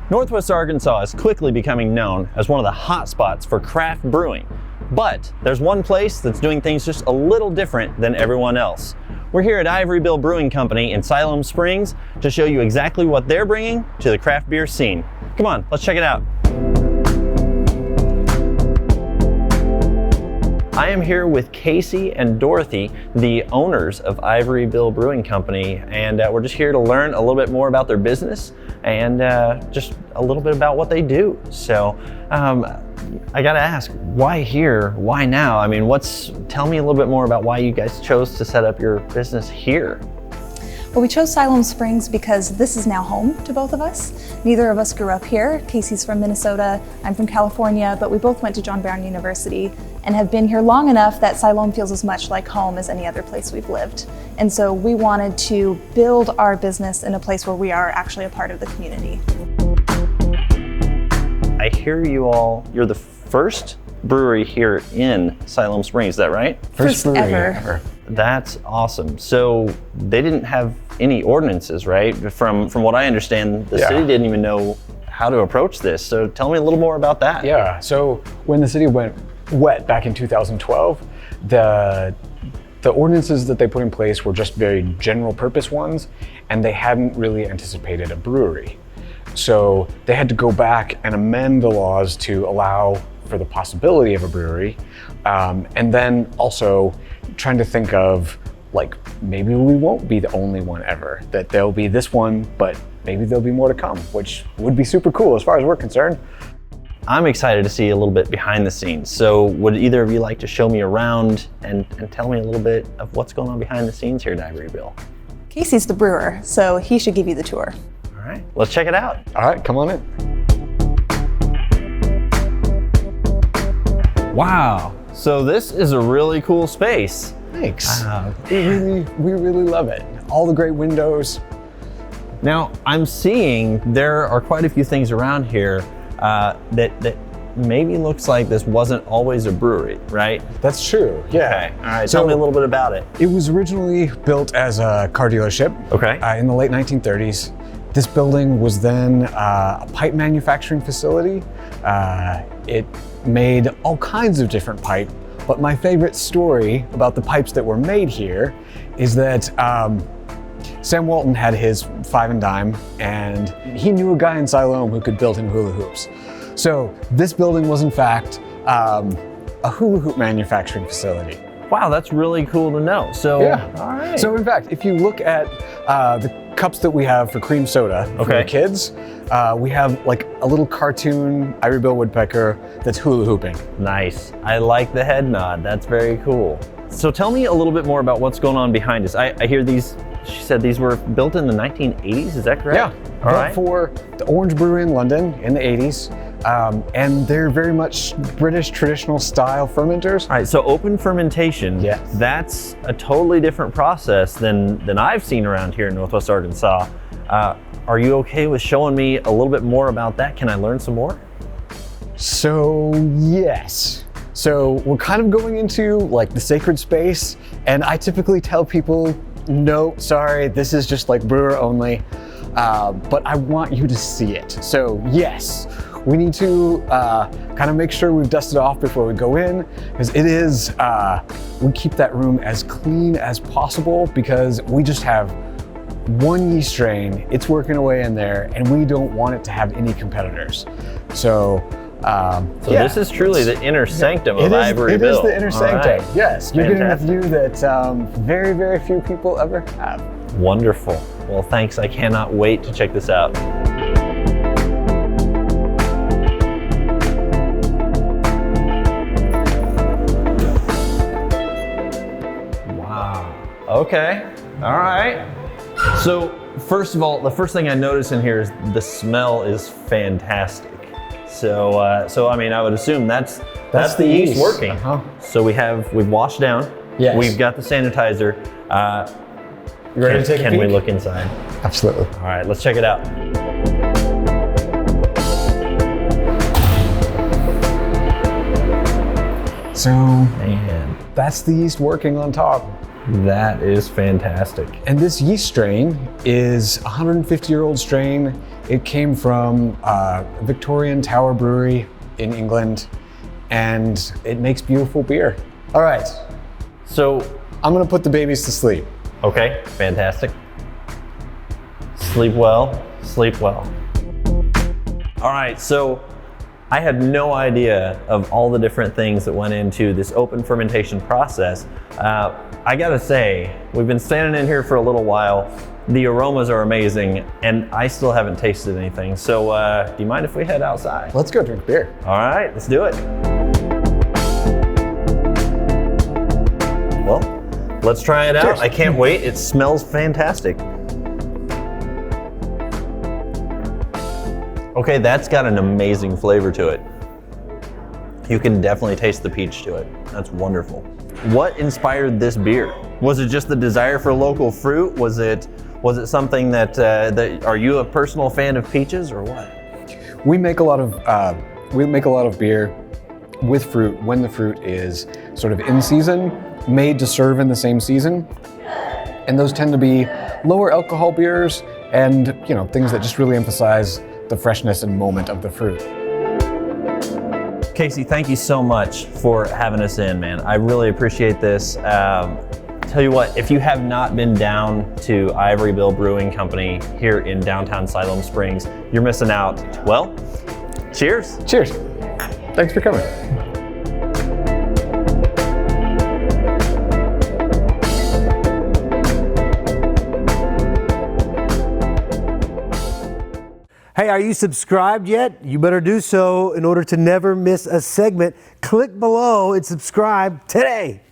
Northwest Arkansas is quickly becoming known as one of the hot spots for craft brewing. But there's one place that's doing things just a little different than everyone else. We're here at Ivory Bill Brewing Company in Siloam Springs to show you exactly what they're bringing to the craft beer scene. Come on, let's check it out. I am here with Casey and Dorothy, the owners of Ivory Bill Brewing Company, and we're just here to learn a little bit more about their business and just a little bit about what they do. So I gotta ask, why here? Why now? I mean, tell me a little bit more about why you guys chose to set up your business here. Well, we chose Siloam Springs because this is now home to both of us. Neither of us grew up here. Casey's from Minnesota, I'm from California, but we both went to John Brown University and have been here long enough that Siloam feels as much like home as any other place we've lived. And so we wanted to build our business in a place where we are actually a part of the community. I hear you're the first brewery here in Siloam Springs, is that right? First brewery ever. That's awesome. So they didn't have any ordinances, right? From what I understand, the city didn't even know how to approach this. So tell me a little more about that. Yeah, so when the city went wet back in 2012, the ordinances that they put in place were just very general purpose ones, and they hadn't really anticipated a brewery. So they had to go back and amend the laws to allow for the possibility of a brewery, and then also trying to think of, like, maybe we won't be the only one ever, that there'll be this one, but maybe there'll be more to come, which would be super cool as far as we're concerned. I'm excited to see a little bit behind the scenes. So would either of you like to show me around and tell me a little bit of what's going on behind the scenes here at Ivory Bill? Casey's the brewer, so he should give you the tour. All right, let's check it out. All right, come on in. Wow, so this is a really cool space. Thanks. We really love it. All the great windows. Now, I'm seeing there are quite a few things around here that maybe looks like this wasn't always a brewery, right? That's true, yeah. Okay, all right, tell me a little bit about it. It was originally built as a car dealership in the late 1930s. This building was then a pipe manufacturing facility. It made all kinds of different pipe, but my favorite story about the pipes that were made here is that Sam Walton had his five and dime, and he knew a guy in Siloam who could build him hula hoops. So this building was in fact a hula hoop manufacturing facility. Wow, that's really cool to know. So, all right. So in fact, if you look at the cups that we have for cream soda for the kids, we have like a little cartoon Ivory Bill woodpecker that's hula hooping. Nice. I like the head nod. That's very cool. So tell me a little bit more about what's going on behind us. I hear she said these were built in the 1980s, is that correct? Yeah, built for the Orange Brewery in London in the 80s. And they're very much British traditional style fermenters. All right, so open fermentation, that's a totally different process than I've seen around here in Northwest Arkansas. Are you okay with showing me a little bit more about that? Can I learn some more? So, yes. So we're kind of going into like the sacred space, and I typically tell people, no, sorry, this is just like brewer only, but I want you to see it. So yes, we need to kind of make sure we've dusted off before we go in, because it is, we keep that room as clean as possible because we just have one yeast strain, it's working away in there, and we don't want it to have any competitors. So this is truly the inner sanctum of Ivory Bill. It is the inner sanctum, yes. You're getting a view that very, very few people ever have. Wonderful. Well, thanks. I cannot wait to check this out. Wow. Okay. All right. So first of all, the first thing I notice in here is the smell is fantastic. So I mean, I would assume that's the yeast working. So we've washed down. Yes. We've got the sanitizer. You ready to take a peek? Can we look inside? Absolutely. All right, let's check it out. So, Man, that's the yeast working on top. that is fantastic. And this yeast strain is a 150-year-old strain. It came from Victorian Tower Brewery in England, and it makes beautiful beer. All right, So, I'm gonna put the babies to sleep. okay, fantastic. Sleep well, sleep well. All right, so I had no idea of all the different things that went into this open fermentation process. I gotta say, we've been standing in here for a little while. The aromas are amazing, and I still haven't tasted anything. So, do you mind if we head outside? Let's go drink beer. All right, let's do it. Well, let's try it out. Cheers. I can't wait. It smells fantastic. Okay, that's got an amazing flavor to it. You can definitely taste the peach to it. That's wonderful. What inspired this beer? Was it just the desire for local fruit? Was it something that are you a personal fan of peaches or what? We make a lot of beer with fruit when the fruit is sort of in season, made to serve in the same season. And those tend to be lower alcohol beers and, you know, things that just really emphasize the freshness and moment of the fruit. Casey, thank you so much for having us in, man. I really appreciate this. Tell you what, if you have not been down to Ivory Bill Brewing Company here in downtown Siloam Springs, you're missing out. Well, cheers. Cheers. Thanks for coming. Hey, are you subscribed yet? You better do so in order to never miss a segment. Click below and subscribe today.